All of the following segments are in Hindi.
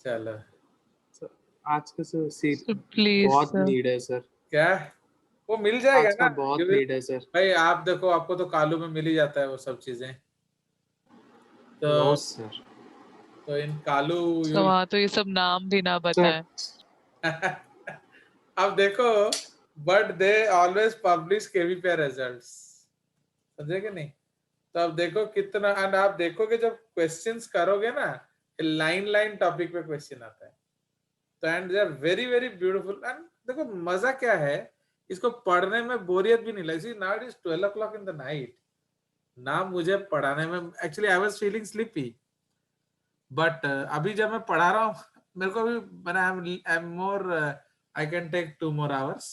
चलो सर, आज का सर सीट So please, बहुत sir. नीड है सर। क्या वो मिल जाएगा आज ना? का बहुत नीड है सर। भाई आप देखो, आपको तो कालू में मिल ही जाता है वो सब चीजें। तो नो सर। तो इन कालू So वहाँ तो ये सब नाम भी ना बताएं। अब देखो, but they always publish KVPY results, समझे कि नहीं? तो अब देखो कितना, एंड आप देखोगे जब क्वेश्चंस करोगे ना, लाइन लाइन टॉपिक पे क्वेश्चन आता है। तो and they are very very beautiful. And देखो मजा क्या है, इसको पढ़ने में बोरियत भी नहीं लगती। Now it is 12 o'clock in the night ना, मुझे पढ़ाने में actually I was feeling sleepy, but अभी जब मैं पढ़ा रहा हूँ मेरे को अभी मैंने I am more, I can take 2 more hours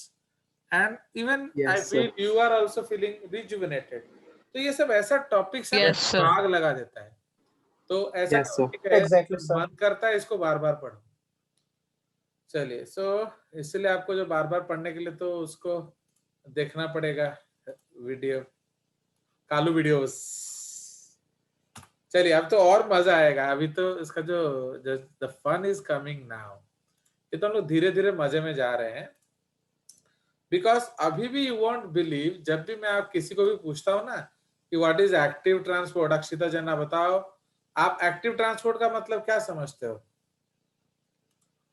and even I yes feel sir. You are also feeling rejuvenated. तो ये सब ऐसा टॉपिक्स है ना, Yes, sir. आग लगा देता है। तो ऐसा यस सर। टॉपिक है एग्जैक्टली जो सर। मन करता है इसको बार बार पढ़ो। चलिए, सो इसलिए आपको जो बार बार पढ़ने के लिए तो उसको देखना पड़ेगा वीडियो, कालू वीडियोस। चलिए अब तो और मजा आएगा। अभी तो इसका जो the fun is coming now, ये तो हम लोग धीरे धीरे मजे में जा रहे हैं। बिकॉज अभी भी यू वॉन्ट बिलीव, जब भी मैं आप किसी को भी पूछता हूँ ना कि what is active transport, Akshita जना बताओ आप एक्टिव ट्रांसपोर्ट का मतलब क्या समझते हो?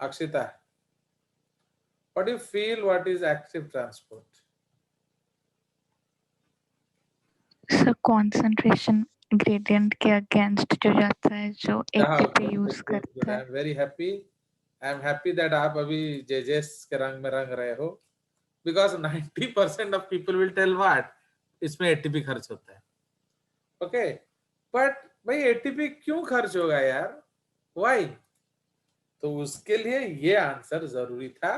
Akshita, what you feel, what is active transport? Sir concentration gradient के अगेंस्ट जो जाता है, जो एटीपी यूज करता आई है। Am very happy, I am happy that आप अभी जेजेस के रंग में रंग रहे हो। Because 90% of people will tell what, इसमें एटीपी खर्च होता है। ओके, बट भाई एटीपी क्यों खर्च होगा यार, व्हाई? तो उसके लिए ये आंसर जरूरी था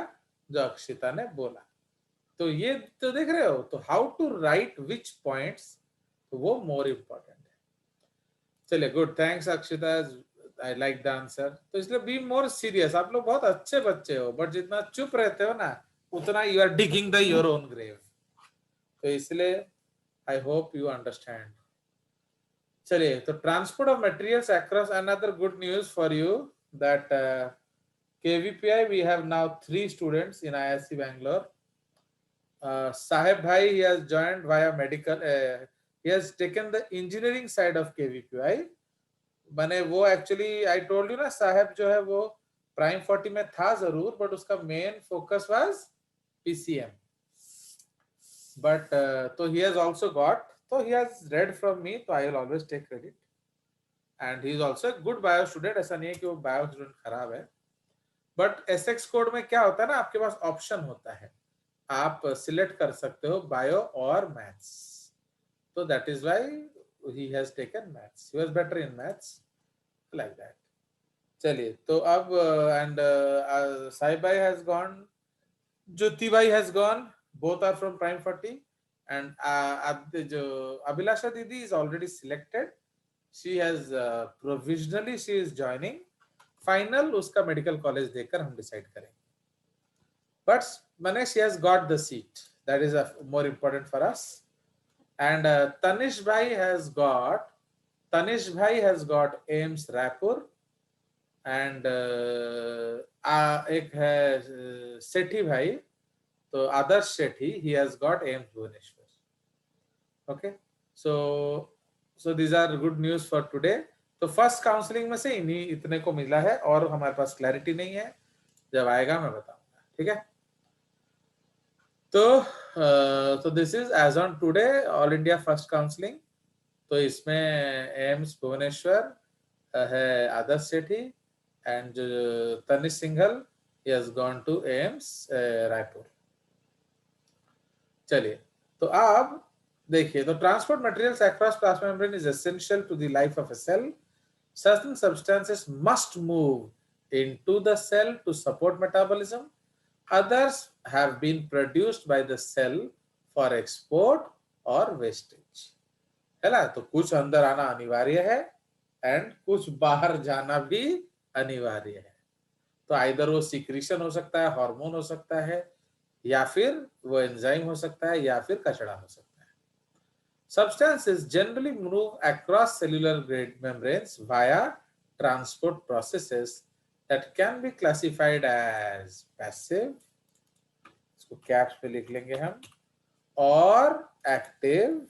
जो अक्षिता ने बोला। तो ये तो देख रहे हो, तो how to write which points, तो वो मोर इम्पोर्टेंट है। चलिए good, thanks Akshita, I like the answer. तो इसलिए बी मोर सीरियस। आप लोग बहुत अच्छे बच्चे हो, बट जितना चुप रहते हो ना उतना you are digging the your own grave. तो इसलिए आई होप यू अंडरस्टैंड। चलिए, तो transport of materials across, another good news for you that KVPI we have now 3 students in IISc Bangalore. Saheb Bhai, he has joined via medical, he has taken the engineering side of KVPI. मैंने वो एक्चुअली आई टोल्ड यू ना, साहब जो है वो प्राइम 40 में था जरूर, बट उसका main focus was PCM, but तो ही हैज आल्सो गॉट, तो he has read from me, तो I will always take credit. And he is also a good bio student, ऐसा नहीं है कि वो बायो स्टूडेंट खराब है। बट एसएक्स कोड में क्या होता है ना, आपके पास ऑप्शन होता है, आप सिलेक्ट कर सकते हो बायो और मैथ्स, तो that is why he has taken maths, he was better in maths, like that. चलिए, तो अब एंड साहिब भाई हैज गॉन, ज्योति भाई has gone, both are from prime 40, and जो अभिलाषा दीदी is already selected, she has provisionally she is joining, final उसका मेडिकल कॉलेज देखकर हम डिसाइड करेंगे, बट मैंने she has got the seat, that is more important for us. And Tanish bhai has got AIIMS Raipur, and एक है सेठी भाई, तो आदर्श सेठी, he has got AIIMS Bhubaneswar. Okay, so these are good news for today. तो फर्स्ट काउंसलिंग में से इन्हीं इतने को मिला है, और हमारे पास क्लैरिटी नहीं है, जब आएगा मैं बताऊंगा, ठीक है? तो this is as on today all India first counselling. तो इसमें एम्स भुवनेश्वर है आदर्श सेठी, एंड जो Tanish Singhal, he has gone to AIIMS Raipur. चलिए, तो अब देखिए, तो transport materials across plasma membrane is essential to the life of a cell. Certain substances must move into the cell to support metabolism. Others have been produced by the cell for export or wastage. है ना? तो कुछ अंदर आना अनिवार्य है एंड कुछ बाहर जाना भी अनिवार्य है। तो आइदर वो सिक्रीशन हो सकता है, हार्मोन हो सकता है, या फिर वो एंजाइम हो सकता है, या फिर कचड़ा हो सकता है। Substances generally move across cellular membranes via transport processes that can be classified as passive, इसको कैप्स पे लिख लेंगे हम, or active,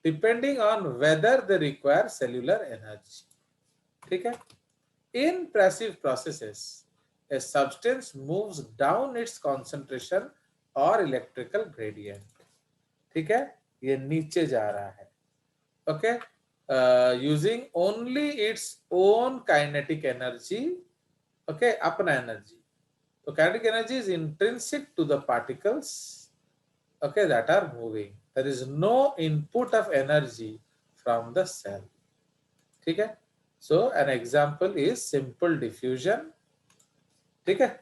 depending on whether they require cellular energy. ठीक है? In passive processes, a substance moves down its concentration or electrical gradient. ठीक है? ये नीचे जा रहा है. Okay? Using only its own kinetic energy. Okay? अपना energy. So kinetic energy is intrinsic to the particles, okay, that are moving. There is no input of energy from the cell. ठीक है? So an example is simple diffusion. ठीक है?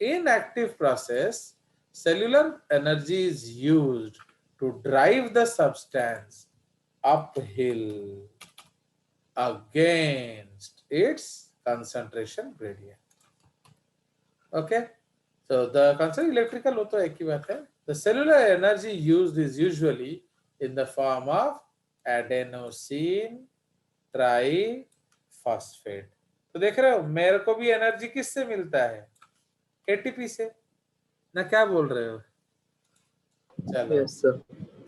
In active process, cellular energy is used to drive the substance uphill against its concentration gradient. Okay? So the concern electrical हो तो एक ही बात है. The cellular energy used is usually in the form of adenosine triphosphate. तो देख रहे हो मेरे को भी एनर्जी किससे मिलता है? एटीपी से ना, क्या बोल रहे हो? चलो. Yes, sir.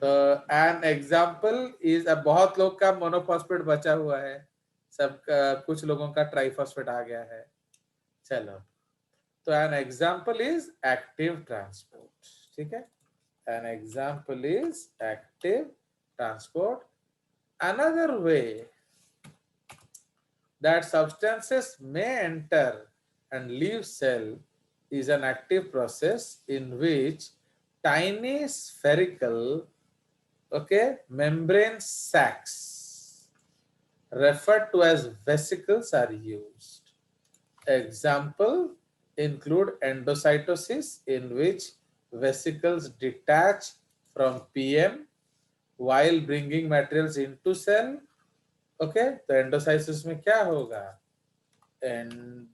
तो एन एग्जाम्पल इज, अब बहुत लोग का मोनोफॉस्फेट बचा हुआ है, सब कुछ लोगों का ट्राइफॉस्फेट आ गया है. चलो, तो an example is active transport. ठीक है? An example is active transport. Another way that substances may enter and leave cell is an active process in which tiny spherical, okay, membrane sacs referred to as vesicles are used. Example include endocytosis, in which vesicles detach from PM while bringing materials into cell. Okay, तो एंडोसाइटोसिस में क्या होगा? एंडोसाइटोसिस.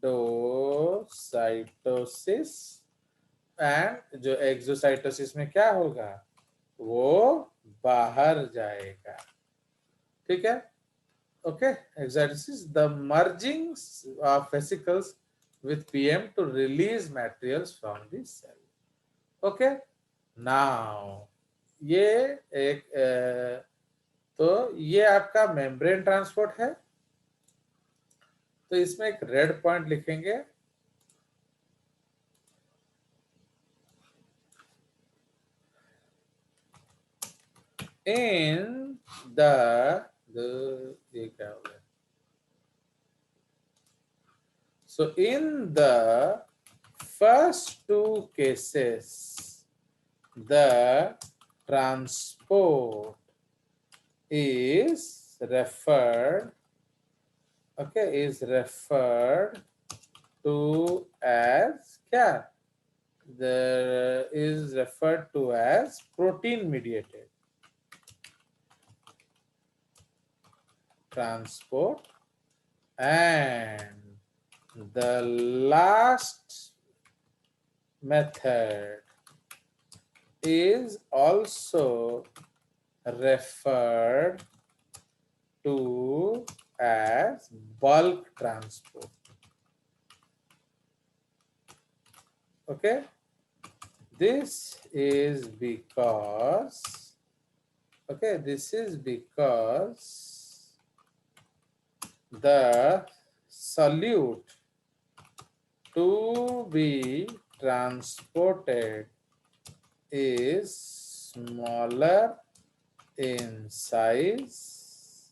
एंड जो एक्सोसाइटोसिस में क्या होगा? वो बाहर जाएगा. ठीक है? Okay, exocytosis, the merging of vesicles with PM to release materials from the cell. Okay, now ये एक तो ये आपका मेम्ब्रेन ट्रांसपोर्ट है. तो इसमें एक रेड पॉइंट लिखेंगे. In the ये क्या हो गया? So in the first two cases, the transport is referred, okay, is referred to as क्या? The is referred to as protein mediated transport, and the last method is also referred to as bulk transport. Okay, this is because, okay, this is because the solute to be transported is smaller in size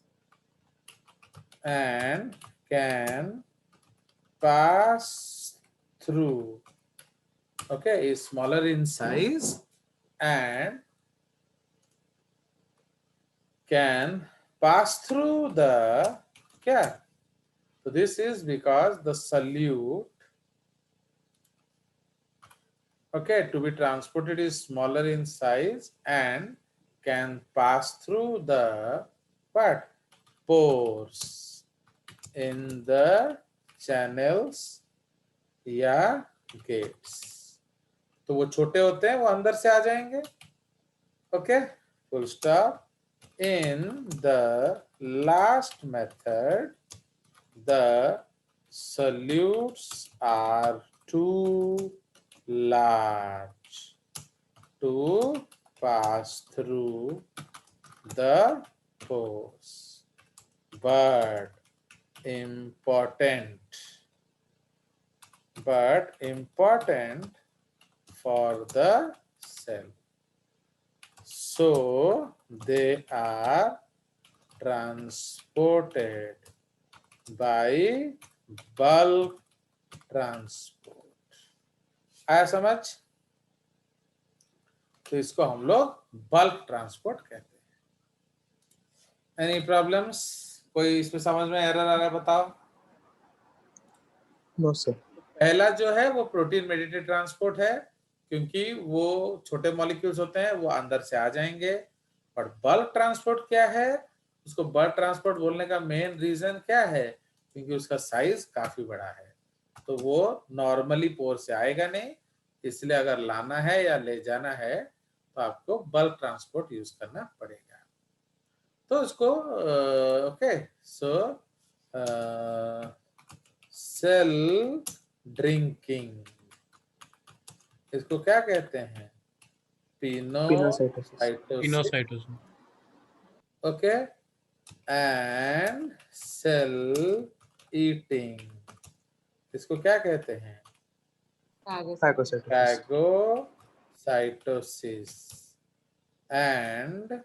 and can pass through, okay, is smaller in size and can pass through the क्या? So this is because the solute, okay, to be transported is smaller in size and can pass through the what? Pores in the channels या gates. तो वो छोटे होते हैं, वो अंदर से आ जाएंगे. Okay, full stop. In the last method, the solutes are too large to pass through the pores, but important for the cell. So they are transported by bulk transport. आया समझ? तो इसको हम लोग बल्क ट्रांसपोर्ट कहते हैं। Any problems? कोई इसमें समझ में एरर आ रहा है बताओ? No sir. पहला जो है वो प्रोटीन मेडिएटेड ट्रांसपोर्ट है, क्योंकि वो छोटे मॉलिक्यूल्स होते हैं, वो अंदर से आ जाएंगे। और बल्क ट्रांसपोर्ट क्या है? उसको बल्क ट्रांसपोर्ट बोलने का मेन रीजन क्या है? क्योंकि उसका साइज काफी बड़ा है, तो वो नॉर्मली पोर से आएगा नहीं, इसलिए अगर लाना है या ले जाना है तो आपको बल्क ट्रांसपोर्ट यूज करना पड़ेगा। तो उसको ओके, सो सेल ड्रिंकिंग, इसको क्या कहते हैं? Pinocytosis. Pinocytosis. Okay, and cell eating, इसको क्या कहते हैं? Phagocytosis. Phagocytosis. And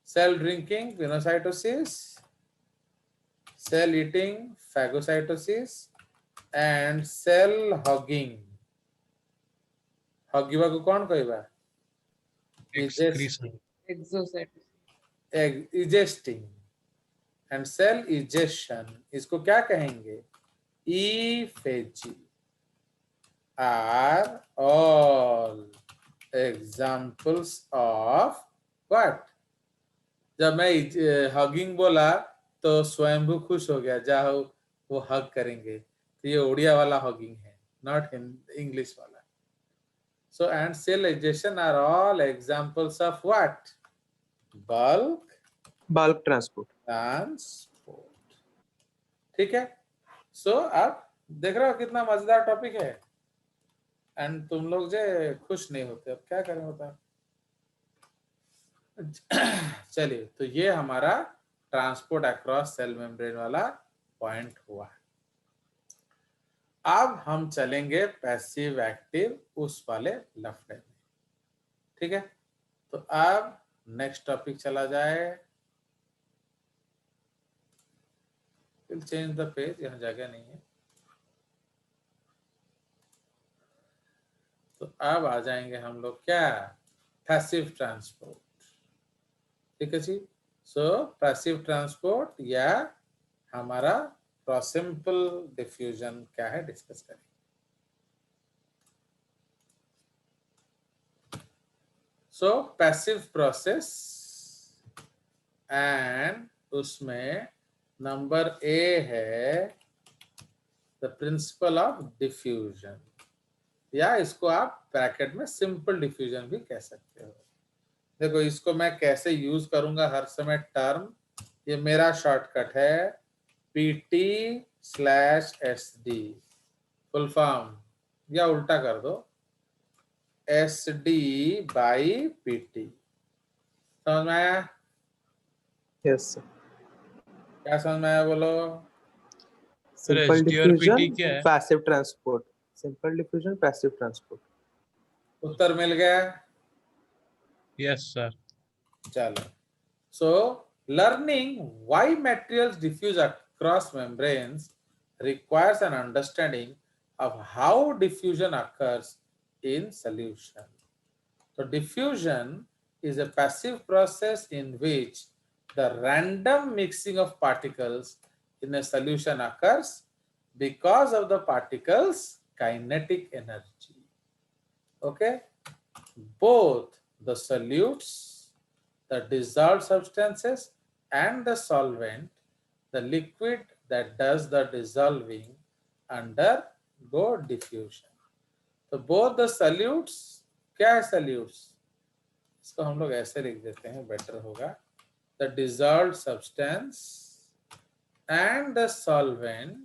cell drinking, pinocytosis, cell eating, phagocytosis, and cell hogging. हगिवा को कौन कहबा? Egesting. And cell egestion, इसको क्या कहेंगे? Ephagy. Are all examples of what? जब मैं हगिंग बोला तो स्वयंभू खुश हो गया, जाओ वो हग करेंगे, तो ये उड़िया वाला हगिंग है, नॉट इंग्लिश वाला। So and cell egestion are all examples of what? Bulk transport. ठीक है। सो आप देख रहे हो कितना मजेदार टॉपिक है, एंड तुम लोग जो खुश नहीं होते, अब क्या करें बता। चलिए, तो ये हमारा ट्रांसपोर्ट अक्रॉस सेल मेम्ब्रेन वाला पॉइंट हुआ। अब हम चलेंगे पैसिव एक्टिव उस वाले लफड़े में। ठीक है, तो अब नेक्स्ट टॉपिक चला जाए। चेंज द पेज, यहाँ जगह नहीं है, तो अब आ जाएंगे हम लोग क्या? Passive transport. ठीक है जी। सो पैसिव ट्रांसपोर्ट या हमारा सिंपल डिफ्यूजन क्या है, डिस्कस करेंगे। सो पैसिव प्रोसेस, एंड उसमें नंबर ए है द प्रिंसिपल ऑफ डिफ्यूजन, या इसको आप ब्रैकेट में सिंपल डिफ्यूजन भी कह सकते हो। देखो, इसको मैं कैसे यूज करूंगा हर समय टर्म, ये मेरा शॉर्टकट है PT/SD, फुल फॉर्म, या उल्टा कर दो SD/PT। समझ में आया? Yes sir. क्या समझ में आया बोलो? Simple diffusion, passive transport. Simple diffusion, passive transport. उत्तर मिल गया? Yes sir. चलो, so learning why materials diffuse across membranes requires an understanding of how diffusion occurs in solution. So diffusion is a passive process in which the random mixing of particles in a solution occurs because of the particles' kinetic energy. Okay, both the solutes, the dissolved substances, and the solvent, the liquid that does the dissolving, undergo diffusion. तो both the solutes, क्या है solutes? इसको हम लोग ऐसे लिख देते हैं, बेटर होगा। The dissolved substance and the solvent,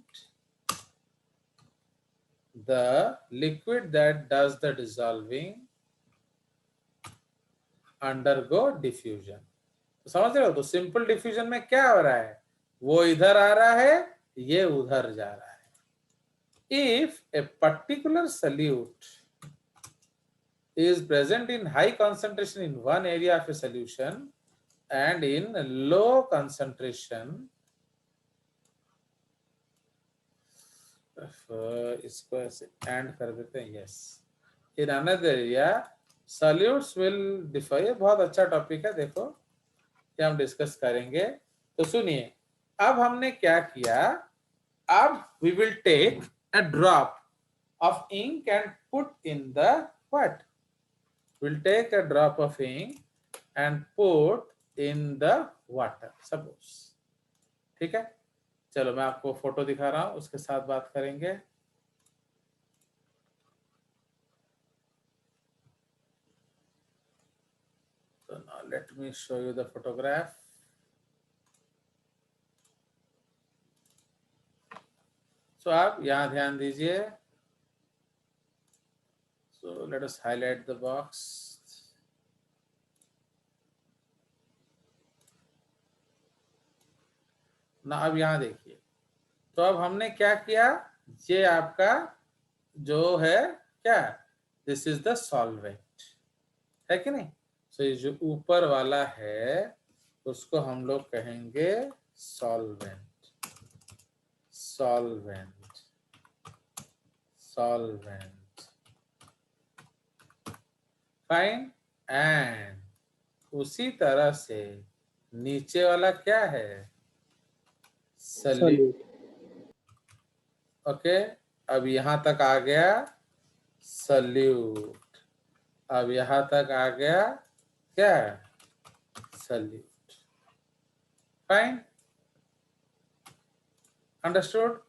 the liquid that does the dissolving undergo diffusion. तो समझ रहे हो? तो सिंपल डिफ्यूजन में क्या हो रहा है, वो इधर आ रहा है, ये उधर जा रहा है. If a particular solute is present in high concentration in one area of a solution and in low concentration, इसको ऐसे एंड कर देते हैं, yes, in another area solutes will differ. ये बहुत अच्छा टॉपिक है, देखो ये हम डिस्कस करेंगे. तो सुनिए, अब हमने क्या किया, अब we will take a drop of ink and put in the what? We'll take a drop of ink and put in the water, suppose. ठीक है, चलो मैं आपको फोटो दिखा रहा हूं, उसके साथ बात करेंगे. So now let me show you the photograph. So आप यहाँ ध्यान दीजिए. So let us highlight the box. ना अब यहाँ देखिए, तो अब हमने क्या किया, ये आपका जो है क्या, दिस इज द सॉल्वेंट, है कि नहीं. सो ये जो ऊपर वाला है उसको हम लोग कहेंगे solvent, solvent, solvent. Fine. And उसी तरह से नीचे वाला क्या है, सॉल्यूट. ओके, अब यहां तक आ गया सॉल्यूट, अब यहां तक आ गया क्या, सॉल्यूट. Fine, understood.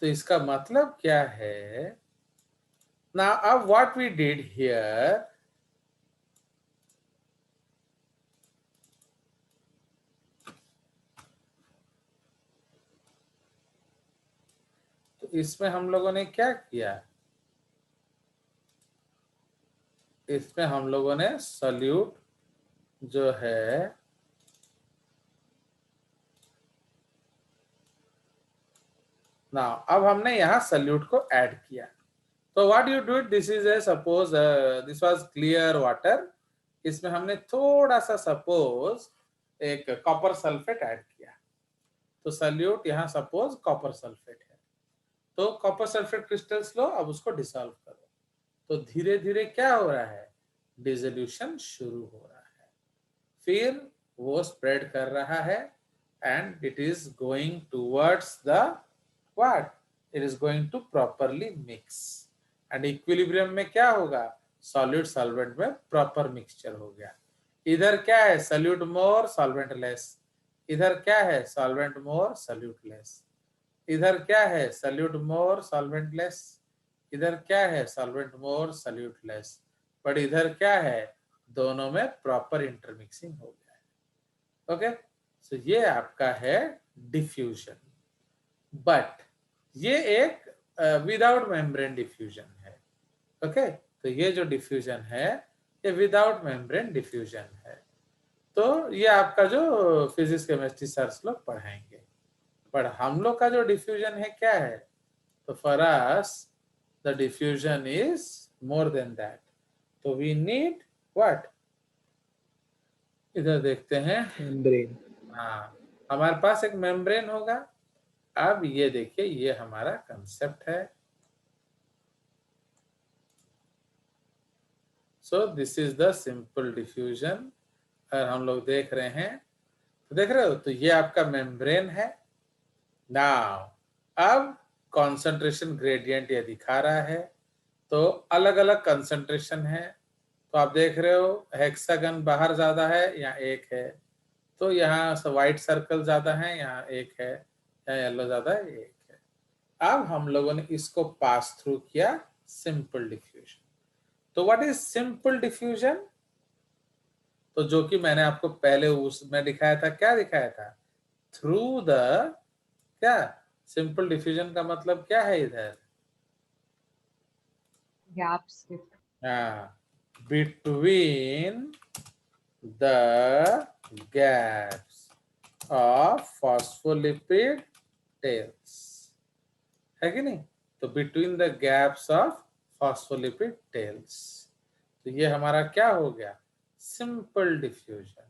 तो इसका मतलब क्या है, ना अब व्हाट वी डिड हियर, इसमें हम लोगों ने क्या किया, इसमें हम लोगों ने सॉल्यूट जो है ना, अब हमने यहां सॉल्यूट को ऐड किया. तो what you do, this is A suppose this was clear water, इसमें हमने थोड़ा सा सपोज एक कॉपर सल्फेट ऐड किया. तो सॉल्यूट यहां सपोज कॉपर सल्फेट है, तो कॉपर सल्फेट क्रिस्टल्स लो, अब उसको डिसॉल्व करो. तो धीरे धीरे क्या हो रहा है, डिसोल्यूशन शुरू हो रहा है, फिर वो स्प्रेड कर रहा है and it is going towards the what, it is going to properly mix. And equilibrium में क्या होगा, सॉलिड सॉल्वेंट में प्रॉपर मिक्सचर हो गया. इधर क्या है, सॉल्यूट मोर सॉल्वेंट लेस, इधर क्या है, सॉल्वेंट मोर सॉल्यूट लेस, इधर क्या है, सॉल्यूट मोर सॉल्वेंट लेस, इधर क्या है, solvent more solute less. But इधर क्या है, दोनों में प्रॉपर इंटरमिक्सिंग हो गया है. ओके, सो ये आपका है डिफ्यूजन. बट ये एक विदाउट मेम्ब्रेन डिफ्यूजन है. ओके, तो ये जो डिफ्यूजन है ये विदाउट मेम्ब्रेन डिफ्यूजन है. तो ये आपका जो फिजिक्स केमिस्ट्री सर्स लोग पढ़ाएंगे. पर हम लोग का जो डिफ्यूजन है क्या है, तो for us the diffusion is more than that. तो वी नीड व्हाट, इधर देखते हैं, मेम्ब्रेन. हाँ, हमारे पास एक मेम्ब्रेन होगा. अब ये देखिए, ये हमारा कंसेप्ट है. सो this is the simple diffusion. अगर हम लोग देख रहे हैं, तो देख रहे हो, तो ये आपका मेम्ब्रेन है. नाउ अब कॉन्सेंट्रेशन ग्रेडियंट ये दिखा रहा है, तो अलग अलग कंसंट्रेशन है. तो आप देख रहे हो हेक्सागन बाहर ज्यादा है, यहाँ एक है. तो यहाँ व्हाइट सर्कल ज्यादा है, यहाँ एक है, यहाँ येलो ज्यादा है, एक है. अब हम लोगों ने इसको पास थ्रू किया सिंपल डिफ्यूजन. तो व्हाट इज सिंपल डिफ्यूजन, तो जो कि मैंने आपको पहले उसमें दिखाया था, क्या दिखाया था, थ्रू द क्या सिंपल डिफ्यूजन का मतलब क्या है इधर? gaps हाँ, between the gaps of phospholipid tails, है कि नहीं? तो between the gaps of phospholipid tails, तो ये हमारा क्या हो गया? Simple diffusion.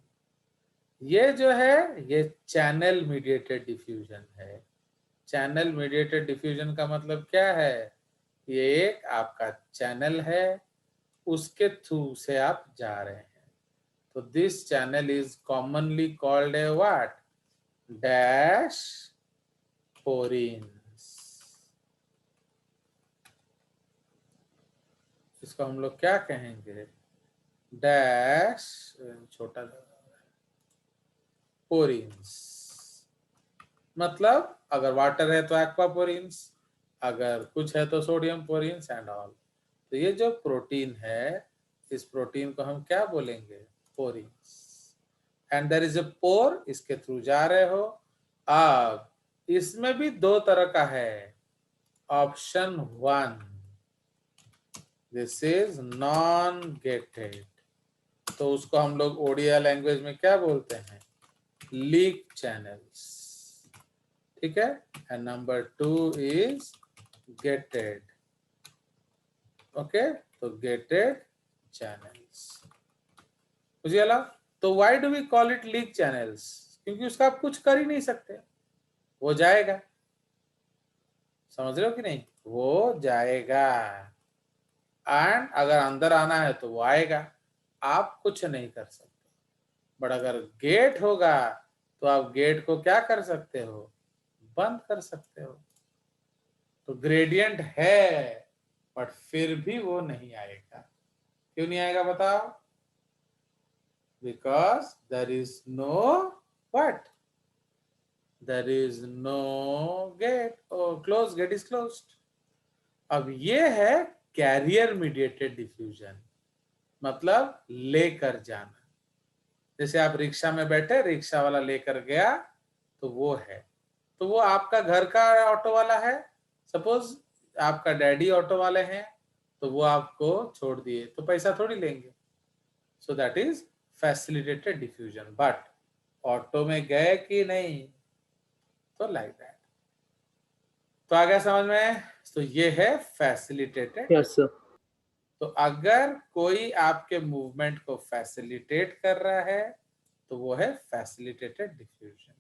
ये जो है ये चैनल मीडिएटेड डिफ्यूजन है। चैनल मीडिएटेड डिफ्यूजन का मतलब क्या है? ये एक आपका चैनल है, उसके थ्रू से आप जा रहे हैं, तो this channel is commonly called a what? Dash porins. इसको हम लोग क्या कहेंगे? डैश छोटा पोरिन्स। मतलब अगर वाटर है तो एक्वापोरिन्स, अगर कुछ है तो सोडियम पोरिन्स एंड ऑल। तो ये जो प्रोटीन है, इस प्रोटीन को हम क्या बोलेंगे? Porins. And there is a pore, इसके थ्रू जा रहे हो। अब इसमें भी दो तरह का है। Option 1, this is non gated, तो उसको हम लोग ओडिया लैंग्वेज में क्या बोलते हैं? लीक चैनल्स, ठीक है। And number 2 is gated, okay. तो गेटेड चैनल्स मुझे अला। तो why do we call it leak channels? क्योंकि उसका आप कुछ कर ही नहीं सकते, वो जाएगा। समझ रहे हो कि नहीं? वो जाएगा, एंड अगर अंदर आना है तो वो आएगा, आप कुछ नहीं कर सकते। बट अगर गेट होगा तो आप गेट को क्या कर सकते हो? बंद कर सकते हो। तो ग्रेडियंट है बट फिर भी वो नहीं आएगा। क्यों नहीं आएगा बताओ? Because there is no what? There is no gate, close, gate is closed. अब ये है कैरियर मीडिएटेड डिफ्यूजन, मतलब लेकर जाना। जैसे आप रिक्शा में बैठे, रिक्शा वाला लेकर गया, तो वो है। तो वो आपका घर का ऑटो वाला है, सपोज आपका डैडी ऑटो वाले हैं, तो वो आपको छोड़ दिए, तो पैसा थोड़ी लेंगे। So that is facilitated diffusion. But auto में गए कि नहीं, तो लाइक दैट। तो आ गया समझ में? तो ये है फैसिलिटेटेड। Yes sir. तो अगर कोई आपके मूवमेंट को फैसिलिटेट कर रहा है तो वो है फैसिलिटेटेड डिफ्यूजन।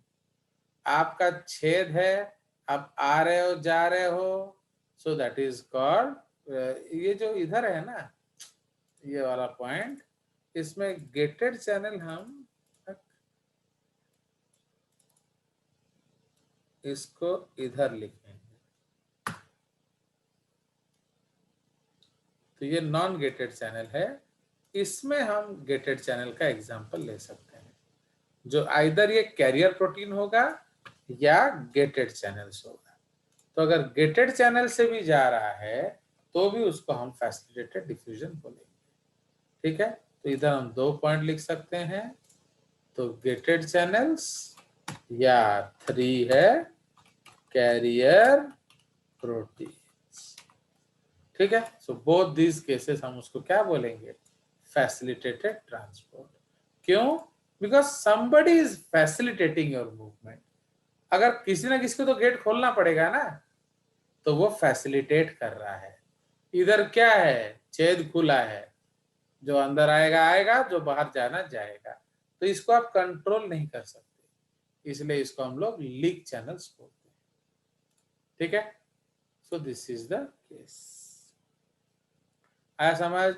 आपका छेद है, आप आ रहे हो जा रहे हो, सो दैट इज कॉल्ड, ये जो इधर है ना, ये वाला पॉइंट, इसमें गेटेड चैनल हम इसको इधर लिखेंगे। तो ये नॉन गेटेड चैनल है, इसमें हम गेटेड चैनल का एग्जांपल ले सकते हैं, जो आइदर ये कैरियर प्रोटीन होगा या गेटेड चैनल्स होगा। तो अगर गेटेड चैनल से भी जा रहा है तो भी उसको हम फैसिलिटेटेड डिफ्यूजन बोलेंगे, ठीक है। तो इधर हम 2 पॉइंट लिख सकते हैं। तो गेटेड चैनल्स या 3 है कैरियर प्रोटीन्स, ठीक है। सो बोथ दीज केसेस हम उसको क्या बोलेंगे? Facilitated transport. क्यों? Because somebody is facilitating your movement. अगर किसी ना किसी को तो गेट खोलना पड़ेगा ना, तो वो फैसिलिटेट कर रहा है। इधर क्या है? छेद खुला है, जो अंदर आएगा आएगा, जो बाहर जाना जाएगा। तो इसको आप कंट्रोल नहीं कर सकते, इसलिए इसको हम लोग लीक चैनल्स बोलते हैं, ठीक है। सो दिस इज द केस। आया समझ?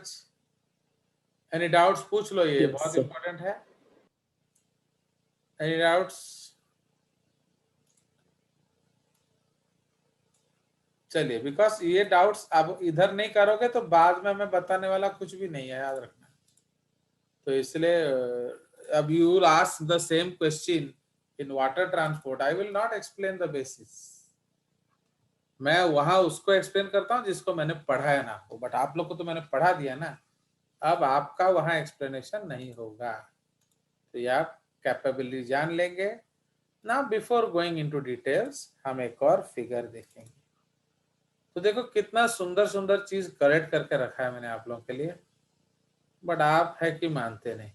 Any doubts? पूछ लो, ये Yes, बहुत sir. इंपॉर्टेंट है। Any doubts? चलिए, बिकॉज ये डाउट्स अब इधर नहीं करोगे तो बाद में मैं बताने वाला कुछ भी नहीं है, याद रखना। तो इसलिए अब you will ask the same question in water transport, I will not explain the basis. मैं वहां उसको एक्सप्लेन करता हूं जिसको मैंने पढ़ाया ना हो, बट आप लोग को तो मैंने पढ़ा दिया ना, अब आपका वहां एक्सप्लेनेशन नहीं होगा। तो ये आप कैपेबिलिटी जान लेंगे, ना बिफोर गोइंग इनटू डिटेल्स हम एक और फिगर देखेंगे। तो देखो कितना सुंदर सुंदर चीज कलेक्ट करके रखा है मैंने आप लोगों के लिए, बट आप है कि मानते नहीं।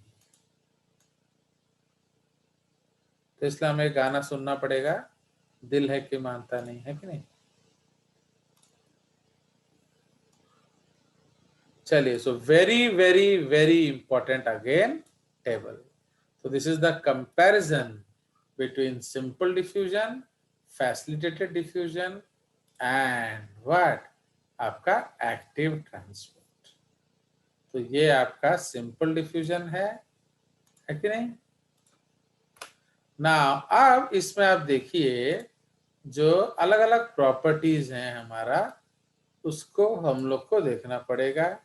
तो इसलिए हमें गाना सुनना पड़ेगा, दिल है कि मानता नहीं, है कि नहीं। चलिए, so very very very important again table. So this is the comparison between simple diffusion, facilitated diffusion and what? आपका active transport। तो ये आपका simple diffusion है कि नहीं। ना अब इसमें आप देखिए जो अलग अलग प्रॉपर्टीज हैं हमारा, उसको हम लोग को देखना पड़ेगा।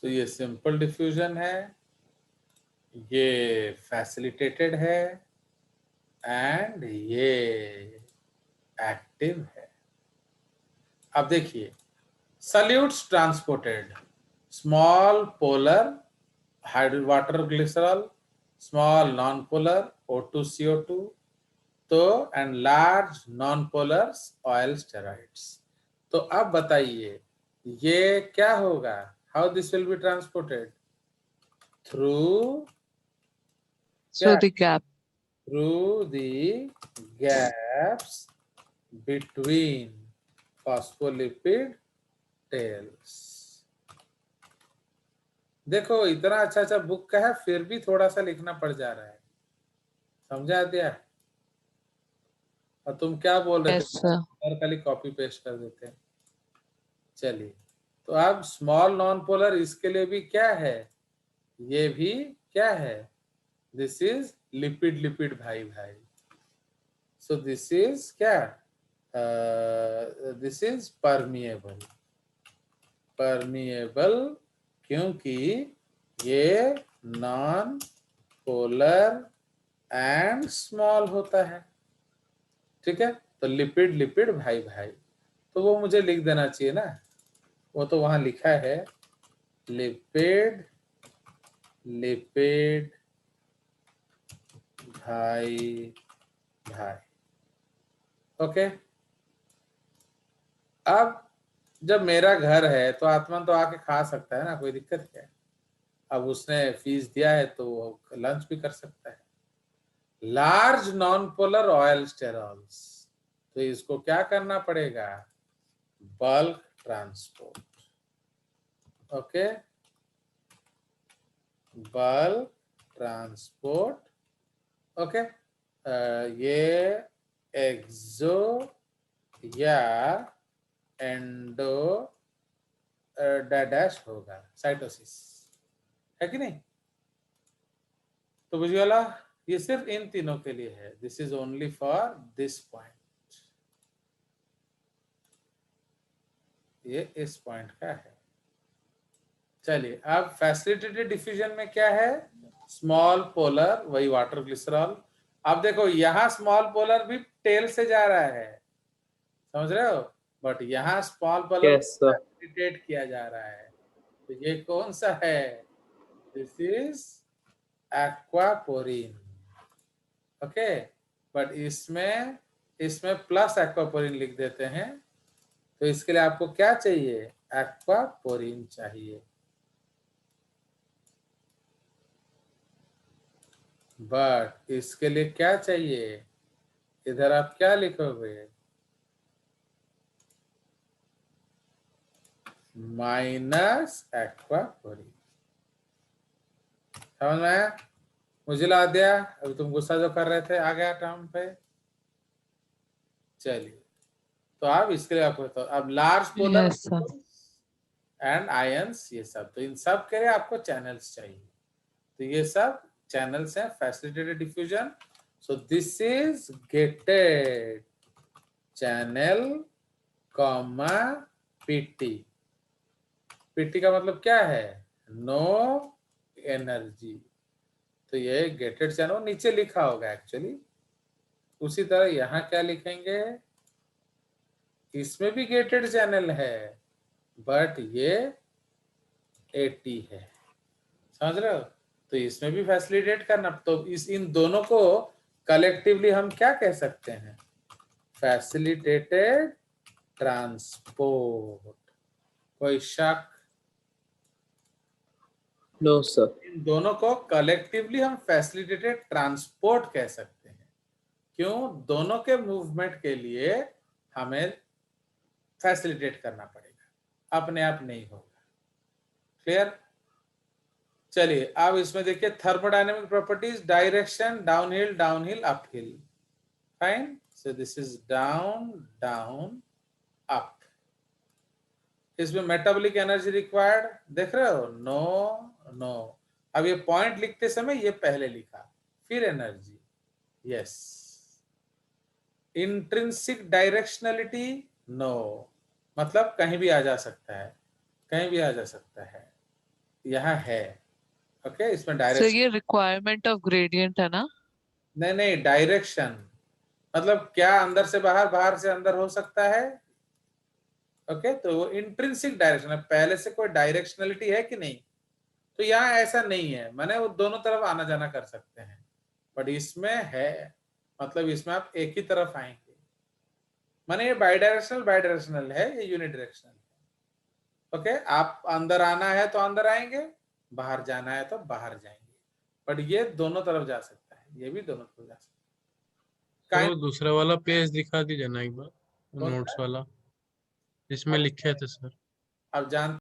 तो ये सिंपल डिफ्यूजन है, ये फैसिलिटेटेड है एंड ये एक्टिव है। अब देखिए, salutes transported, small polar hydro water glycerol, small non polar O2CO2, तो and large non polar oil steroids. तो अब बताइए ये क्या होगा, how this will be transported? Through the gap. through the gaps between phospholipid tails। देखो इतना अच्छा अच्छा बुक का है, फिर भी थोड़ा सा लिखना पड़ जा रहा है, समझा दिया। और तुम क्या बोल रहे Yes, थे, sir. और खाली कॉपी पेस्ट कर देते हैं। चलिए, तो अब स्मॉल नॉन पोलर इसके लिए भी क्या है, ये भी क्या है, दिस इज लिपिड लिपिड भाई भाई। सो दिस इज क्या, दिस इज परमिएबल। परमिएबल क्योंकि ये नॉन पोलर एंड स्मॉल होता है, ठीक है। तो लिपिड लिपिड भाई भाई, तो वो मुझे लिख देना चाहिए ना, वो तो वहां लिखा है लिपिड लिपिड भाई भाई, ओके। अब जब मेरा घर है तो आत्मा तो आके खा सकता है ना, कोई दिक्कत क्या है। अब उसने फीस दिया है तो वो लंच भी कर सकता है। Large non polar oil sterols, तो इसको क्या करना पड़ेगा, bulk transport, okay, bulk transport, okay. ये एक्सो या एंडो डैश होगा, साइटोसिस, है कि नहीं। तो बुझिए वाला, ये सिर्फ इन तीनों के लिए है, this is only for this point, ये इस पॉइंट का है। चलिए, अब फैसिलिटेटेड डिफ्यूजन में क्या है, स्मॉल पोलर, वही वाटर ग्लिसरॉल। अब देखो यहाँ स्मॉल पोलर भी टेल से जा रहा है, समझ रहे हो, बट यहाँ small polar Yes, sir. Facilitate किया जा रहा है। तो ये कौन सा है, this is aquaporin, okay. But इसमें प्लस एक्वापोरिन लिख देते हैं। तो इसके लिए आपको क्या चाहिए, एक्वापोरिन चाहिए। बट इसके लिए क्या चाहिए, इधर आप क्या लिखोगे, माइनस एक्वापोरिन। समझ में आया, मुझे ला दिया। अभी तुम गुस्सा जो कर रहे थे आ गया टर्म पे। चलिए, तो आप इसके लिए आपको तो अब large polar Yes, sir. And ions, ये सब, तो इन सब के लिए आपको चैनल्स चाहिए। तो ये सब चैनल्स हैं facilitated diffusion. So this is gated channel comma PT. PT का मतलब क्या है, नो एनर्जी। तो ये गेटेड चैनल नीचे लिखा होगा एक्चुअली। उसी तरह यहाँ क्या लिखेंगे, इसमें भी गेटेड चैनल है बट ये 80 है, समझ रहे हो? तो इसमें भी फैसिलिटेट करना, तो इन दोनों को कलेक्टिवली हम क्या कह सकते हैं? Facilitated transport. कोई शक? No, sir. इन दोनों को कलेक्टिवली हम फैसिलिटेटेड ट्रांसपोर्ट कह सकते हैं। क्यों? दोनों के मूवमेंट के लिए हमें फैसिलिटेट करना पड़ेगा, अपने आप नहीं होगा। क्लियर? चलिए अब इसमें देखिए thermodynamic properties, direction, downhill, uphill. Fine, so this is down, down, up. इसमें मेटाबॉलिक एनर्जी रिक्वायर्ड देख रहे हो? No no. अब ये पॉइंट लिखते समय ये पहले लिखा, फिर energy, yes. Intrinsic directionality, no, मतलब कहीं भी आ जा सकता है, कहीं भी आ जा सकता है, यह है। ओके, इसमें So डायरेक्शन, ये requirement of gradient है ना? नहीं, डायरेक्शन मतलब क्या अंदर से बाहर, बाहर से अंदर हो सकता है। ओके, तो वो इंट्रिंसिक डायरेक्शन है, पहले से कोई डायरेक्शनलिटी है कि नहीं? तो यहाँ ऐसा नहीं है, माने वो दोनों तरफ आना जाना कर सकते हैं, बट इसमें है, मतलब इसमें आप एक ही तरफ आएंगे, माने ये बाइडायरेक्शनल है, ये यूनिडायरेक्शनल है। ओके, आप अंदर आना है तो अंदर आएंगे, बाहर जाना है तो बाहर जाएंगे, बट ये दोनों तरफ जा सकता है, ये भी दोनों तरफ जा सकता है। तो दूसरा वाला पेज दिखा दीजिए ना एक बार, कौन सा? नोट्स वाला जिसमें लिखे थे सर। अब जान